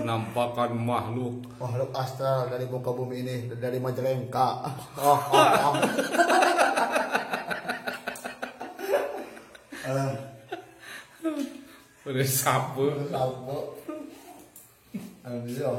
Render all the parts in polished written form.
penampakan makhluk astral dari muka bumi ini, dari Majalengka. udah sapu Alhamdulillah.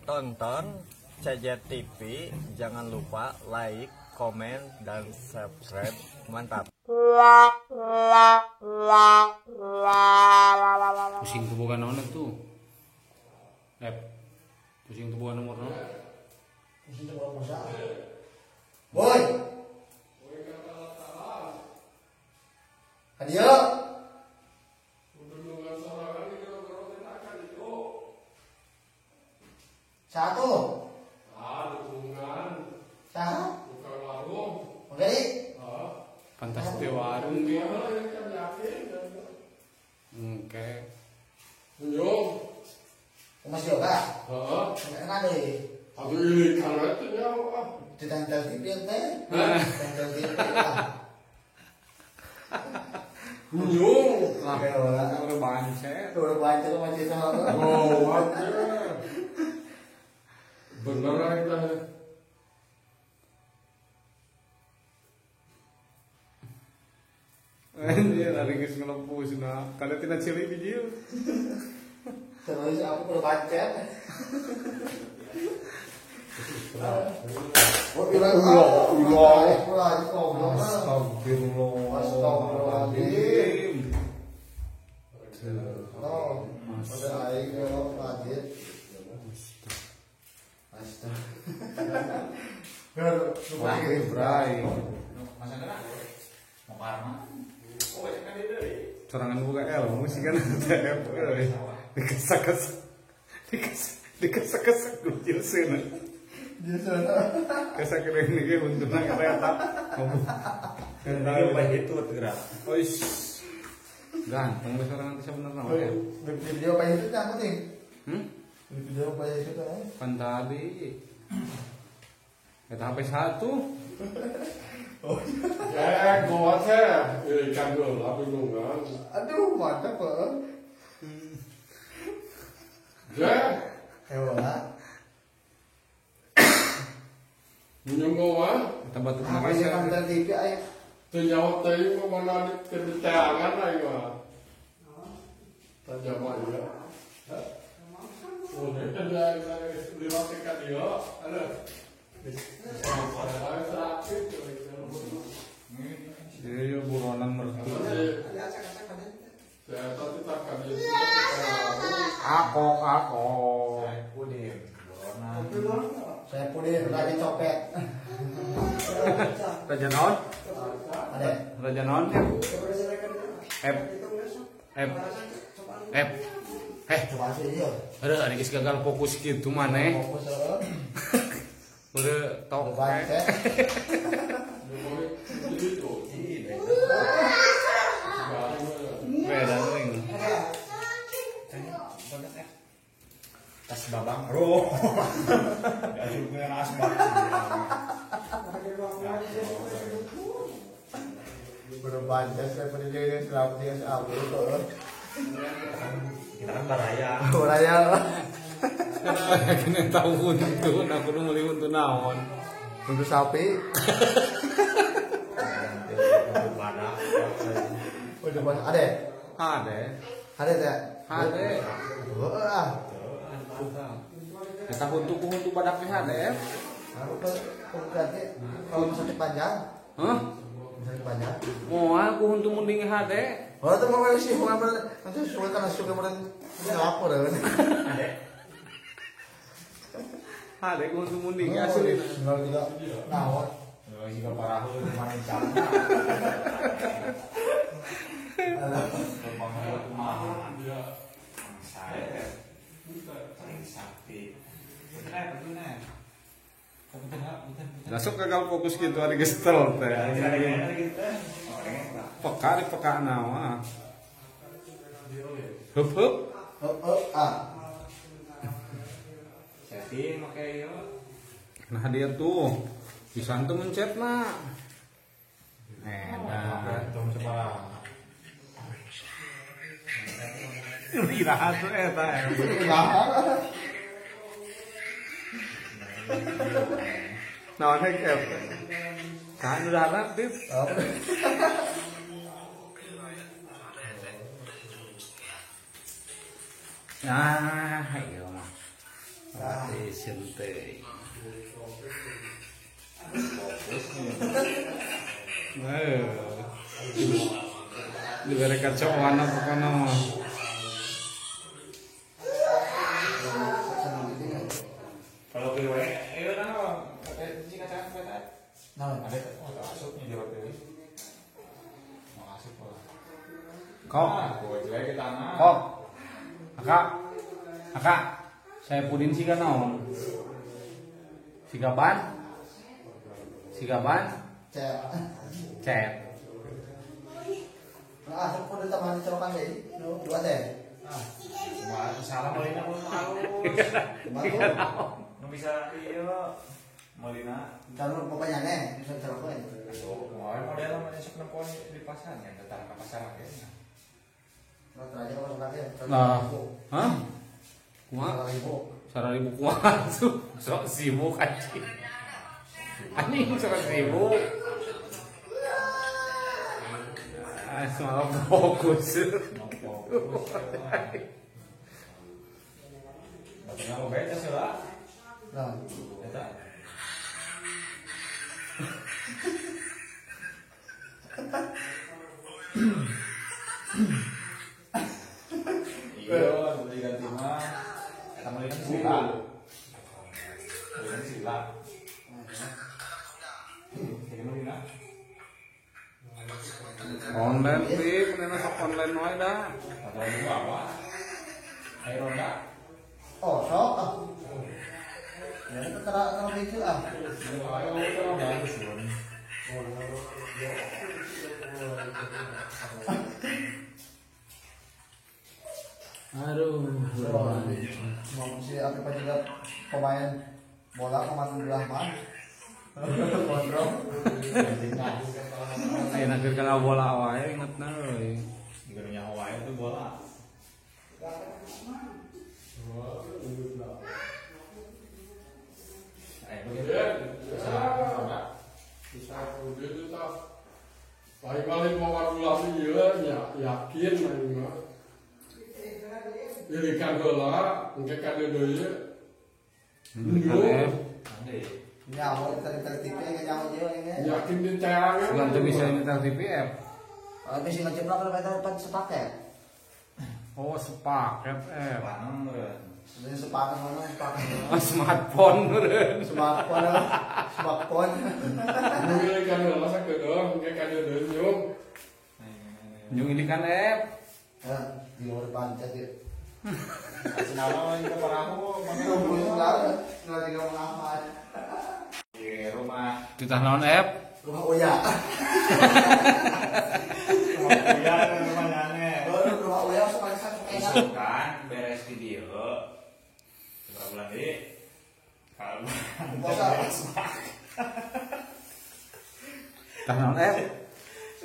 Tonton CJ TV, jangan lupa like, komen, dan subscribe. Mantap. pusing tuh bukan nomor tuh pusing tuh bukan nomor Boy. Adio. Satu. Satu. Oke. pantas teh warung dia oke Mas Yoga. Enak deh. Ditempel TV teh. Ditempel TV. udah bancet Udah baca tuh masih sama. Bener aja. dia lari ke ngelempus nah kada tidak cili biji Terus aku udah baca. Astagfirullahaladzim Sorangan buka ilmu sih kan dikesak-kesak gujil sana kesak ini ke untuk nang kereta Itu gerak. ganteng wis sorangan bisa bener nama ya Video apa itu aku nih? Video apa itu kan? kan tadi kita HP 1 Gua teh ikan dulu lah bingungan. Aduh, mantap Pak. Hewan. Minum gua, kita batu Apa sih kan Malaysia TV ayo. terjawab tadi mana di keterangan lah gua. Terjawab ya. Oh, dia di lakukan dia, ada. jadi buronan mertua aku Saya pudin lagi copet. Raja naon Ada. Raja naon ya Coba sih dia. ada geus gagal fokus gitu maneh Fokus udah tok baca. beda ring Tas babang. Roh. Aduh, punya asmat. Berbaca saya pendidikan selama dia sabu itu. Kita kan baraya. Orangnya kena tahu untuk aku nu meuli untuk naon untuk sapi. Udah mana? Ada. ada Ada tak? ada Wah. kita untuk badak teh ada Aku ganti kalau sakit panjang. hah Sakit panjang. mau aku untuk mending ada Oh, itu mau sih mau apa? Nanti sulit kan suka beran lapor kan. ada aku untuk mending asli Enggak juga. Nawar. Jika parah lu kemarin sana. Masuk gagal fokus gitu ada gestel teh. Peka di peka nawa. Hup hup. Setting oke yo. Nah dia tuh bisa tuh mencet nak. Nah, Tong coba. iraha tuh eta. Nah, hek F. Kan udah anak Dip. Nah, iya mah. Rotation teh. Diberi kacauan apa pokoknya mah. Kalau gue ayo nah, pakai cincin kacang ada. Nah, ada asupnya di roti. Mau asup apa? Kok, Gue jelek ke tanah. kok. Akak, saya pudin siga naon? Siga ban? Cet. Nah, aku udah tambahan cerokan deh. Dua teh. Wah, salah Molina pun tahu. Nu bisa iya Molina. Kalau pokoknya nih, bisa cerokan. Oh, kemarin model mana sok nempon di pasar ya, datang ke pasar akhirnya. Nah, terakhir kalau pakai. Nah, hah? Kumaha? 1.000. 1.000 kumaha tuh? Sok sibuk anjing. Anjing sok sibuk. Semalam fokus. Batangnya mau beda sih lah. Nah, Eta. Iya, boleh ganti mah. Kita mau ganti sila. Boleh ganti sila. Ini mau dina. Online sih, bener sok online wae dah. Atau dulu apa? Ayo ronda. oh, sok. Ya, itu terang itu ah. Ayo ronda sun. Aduh, Mau si apa juga pemain bola kemarin belah mah. Kontrol. ayo nakir kana bola wae ingetna euy. Gerunya Hawaii itu bola. Ayo ronda. Bisa begitu tak. Paling-paling mau warulasi ya yakin mah. Jadi kan bola, mungkin kan dia. Ande. Nyawa kita TV nyawa dia ini. Yakin di cayangnya. Sugan teu bisa nyetel TPF. Tapi sih ngeceplak kalau kita dapat sepaket. Oh, sepaket Panang meureun. Sebenarnya sepaket mana sepaket. smartphone meureun. Smartphone. Mungkin kan bola sakedo, mungkin kan dia nyung. Nyung ini kan Ya, di luar pancet ya. Kasih nama juga parahu. Tunggu sebentar, nggak tinggal mengamat. Di rumah. Titah naon Rumah Oya. Iya, rumah nyane. Rumah Oya sekali satu Kan beres video. Berapa bulan di? Kalau Puasa. Titah naon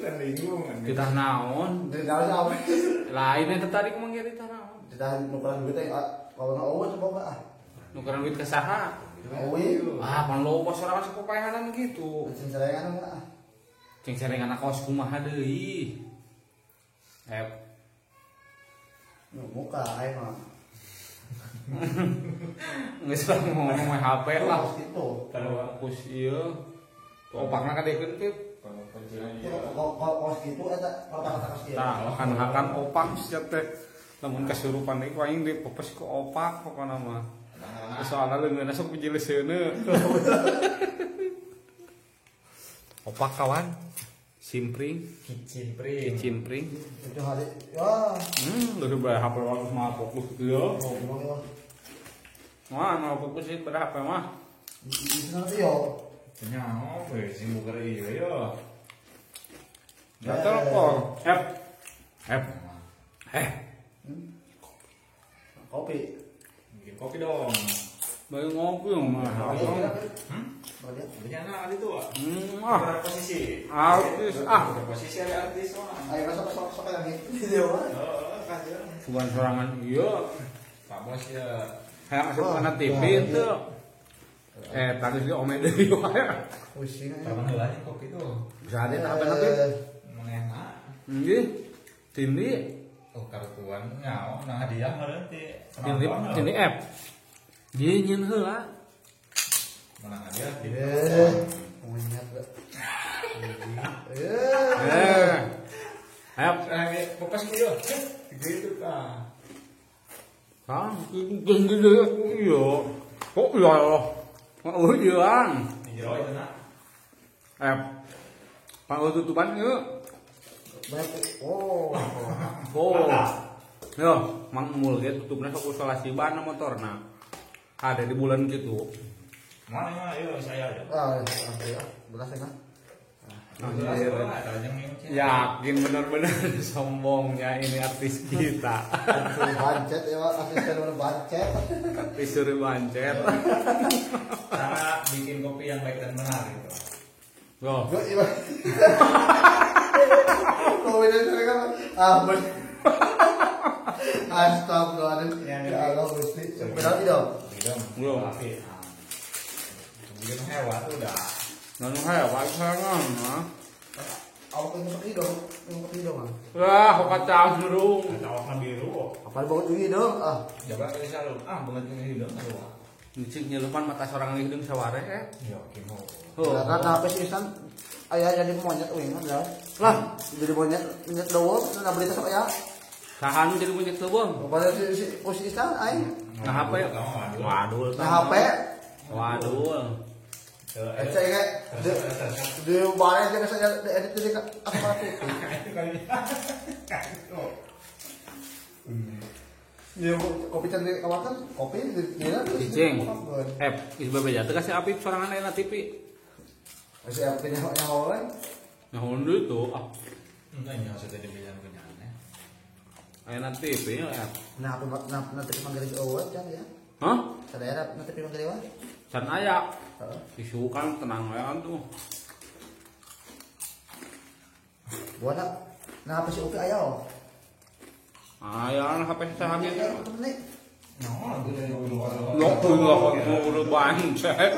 sudah bingung. Titah naon? Dari dalam apa? Lainnya tertarik manggil titah naon? Ditahan nukeran duitnya, kalau nggak Oya coba nggak? Nukeran duit ke saha? Oya. Ah, pan loba sorangan sapopaehanan gitu. Cincerengan nggak? Cing serengan kaos kumaha deui. Muka, ayo mah. Geus lah ngomong mah HP lah. Itu. Fokus ieu. Tuh opakna kadekeun tip. Kalau gitu, ada kata-kata kasih. Tah, kan opak sia teh. Lamun kasurupan ieu aing dipepes ku opak pokona mah. Soalna leungeunna sok bijileuseuneu. Opak kawan. Simpring, Cimpring. Itu hari, ya. Udah bayar HP waktu mah fokus ieu. Ngomong Wah, mau fokus sih pada HP mah. di sana tuh yo. Nyaho we sing buker ieu yo. Ya telepon. Kopi. Bikin kopi dong. Baru ngopi dong mah. Benyana itu. Ah, Posisi. artis Posisi ada artis mah. Ayo masuk lagi. Video mah. bukan sorangan iya. Pak Bos ya. Kayak masuk ke TV itu. Tadi si Ome deui wae. Pusing. Kapan heula kopi itu? Bisa ada apa-apa. Mengenak. Nggih. Tindi. Oh, karutuan nyawa nah hadiah meureun ti. Tindi app. Dia nyeun heula. Menang hadiah ti. Monyet. Ayo. Fokus kieu. Gitu kan. Kang, gede iya. Kok iya loh. Oh iya. Di jero itu nak. Pak tutupan yuk. Oh. Yo, Mang Mul dia tutupnya sok isolasi ban motorna. Ada di bulan gitu. Mana ayo saya aja. Belas ya. Yakin benar-benar sombongnya ini artis kita. Bancet ya, asisten bancet. Artis suri bancet. Cara bikin kopi yang baik dan benar gitu. Loh, Astagfirullahaladzim. Ya Allah, Gusti. Sepeda tidak. belum. Bikin hewan tuh udah. Nanu hewan sangan, mah. Awak yang masuk hidung, mah. Wah, kok kacang dulu. Awakna biru. Apa bawa tuh hidung? Coba ke salon. Banget ini hidung aduh. Cik nyelupan mata seorang hidung saware Yo, kimo. Karena apa sih Isan? Ayah jadi monyet wing kan lah. Jadi monyet dawa, nah beli tasok ya. Sahan jadi punya tebong. Pada si Isan aing. Nah, apa ya? Waduh. Nah HP. Waduh. Cek kayak di barang aja saya edit jadi apa tuh. Ya kopi cantik kawasan, kopi di mana tuh? Cicing. Isbabe jatuh kasih api sorangan enak TV. Masih apa yang orang? Nah, hundu itu Enggak ya sudah dibilang punyanya. enak TV ya. Nah, nanti panggil di awal kan ya? Hah? Sadaya nanti panggil awal. Can aya. Isu kan tenang ya tuh. Buat nah apa sih upi ayo? Ayah HP saya hamil. Nih. Lo udah bancet.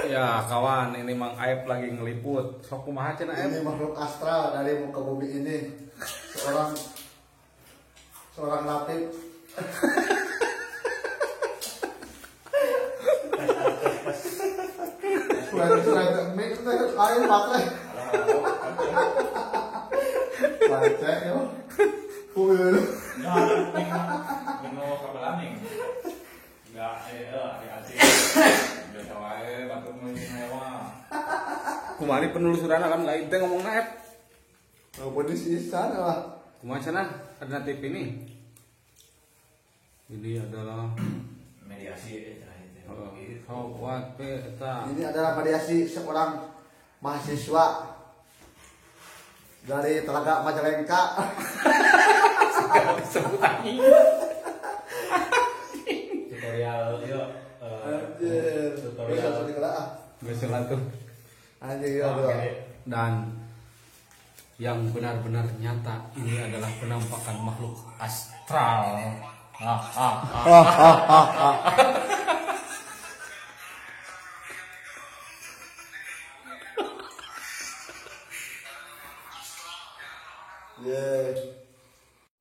Ya kawan, ini Mang Aib lagi ngeliput. Sok kumaha cenah Aib? Ini makhluk astral dari muka bumi ini. Seorang latif. Sudah mix air pakai. Baca yo. Full. Mau kabelan nih. Enggak, dikasih. Udah tawae batur mun hewan. Kumari penelusuran akan lain teh ngomongna Aib. Apa di sisa lah. Kumaha cenah alternatif ini? Ini adalah Mediasi Hawat peta. Ini adalah mediasi seorang mahasiswa dari Telaga Majalengka. Sebutan ini. tutorial yuk. Tutorial. Biasalah tuh. Anjir ya doa. Dan yang benar-benar nyata ini adalah penampakan makhluk astral.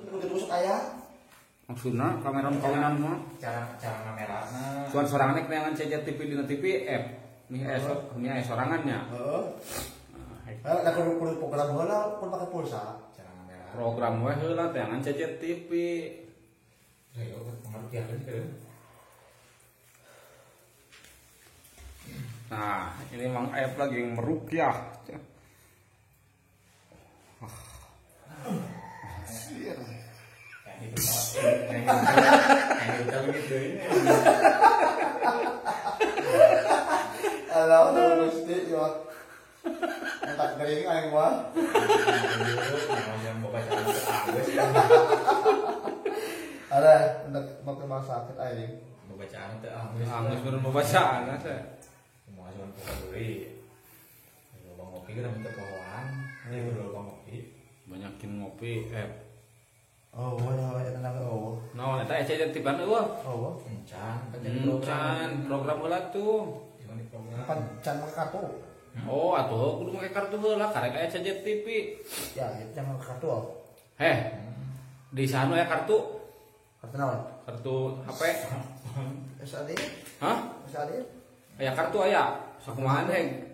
Terus ayah. Maksudnya kameran kawinan mah Cara kamerana. tuan sorangan neangan CJ TV di TV app. Nih sorangannya. Ada kudu program heula pun pakai pulsa. Cara kamera. Program we heula teh ngan CJ TV. Ayo pengertian kan. Nah, ini Mang Aib lagi yang merukyah. Yang itu gitu ini. Halo, Gusti yo. Tak kering aing mah. Yang bapak jalan ke awe. Ada untuk mau sakit aja. Bacaan teh Angus baru membacaan saya. Mau asuhan pohon duri. Lobang ngopi kan minta pohon. Ini lobang ngopi. Banyakin ngopi Oh, ya tenang oh. no eta ece tiban eueuh Oh, Encan program heula tuh Cuman di program. kan can make kartu. oh atuh kudu make kartu heula karek aya CJ TV Ya, itu can make kartu. heh di sana ya kartu Kartu naon? kartu HP SAD? hah SAD? aya kartu aya sakumaha heng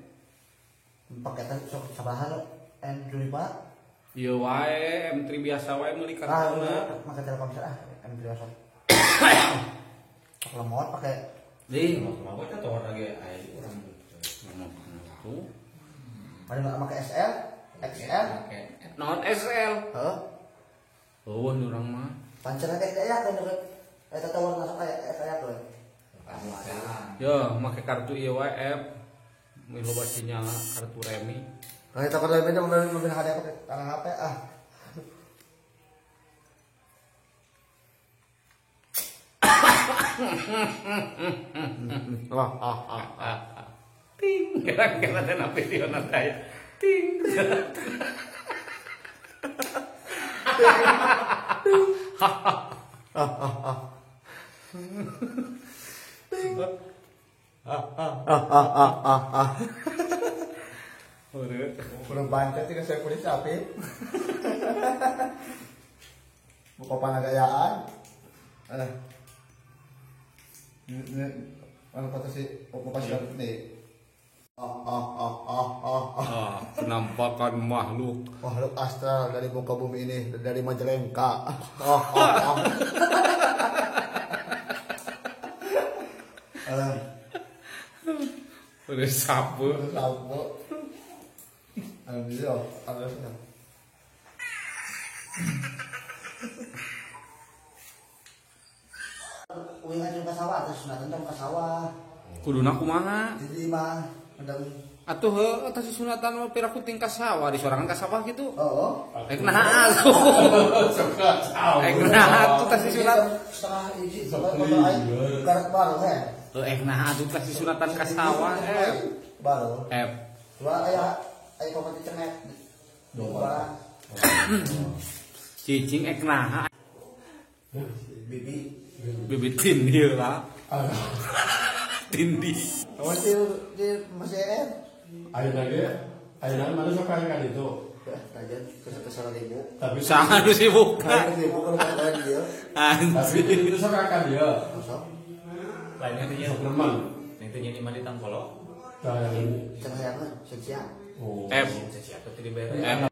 Paketan sok sabaraha lo? M2 Pak? ieu wae M3 biasa wae meuli kartuna Pakai Telkomsel M3 biasa. Kalau mau pakai di Mau kita tawar lagi aya di urang. tuh ada nggak pakai SL? XL? non SL Heeh. eueuh nu urang mah Pancen kayak daya kan deket. Eta tawar masuk kayak tuh. ya make kartu ieu wae app milu basinya kartu remi Kalau kita kalau beda mobil hadiah pakai tangan HP ah. ting gara-gara teh video nanti ting Belum bancet juga saya punya sapi. Buka panagayaan. Ini ano kata si okupasi nih. penampakan makhluk Makhluk astral dari muka bumi ini dari Majalengka. udah sapu Sabu. Alhamdulillah, alhamdulillah. Uingan juga sawah, terus sunatan dong ke sawah. kuduna kumaha Jadi mah mendang. atuh heuh eta si sunatan mah pira kuting ka sawah disorangan ka sawah gitu Oh. rek naha atuh rek naha atuh tah si sunat Setengah hiji, setengah air. Karet baru he. rek naha atuh tah si sunatan ka sawah Baru. Dua aya kompeti cenek. Dua. cicing ek naha Bibi. bibit tindi lah tindi Kamu di masih Ayo lagi, ayo lagi mana suka kan itu. Kajian kesana ribu. Tapi sangat sibuk Kajian ribu kalau kalian dia. anjir itu suka kan dia. Masuk. Lainnya teh nya. Teman. Ning teh nya di mali tangkolo. Jangan. Cenah yang secia. Oh. F Siapa teh dibere.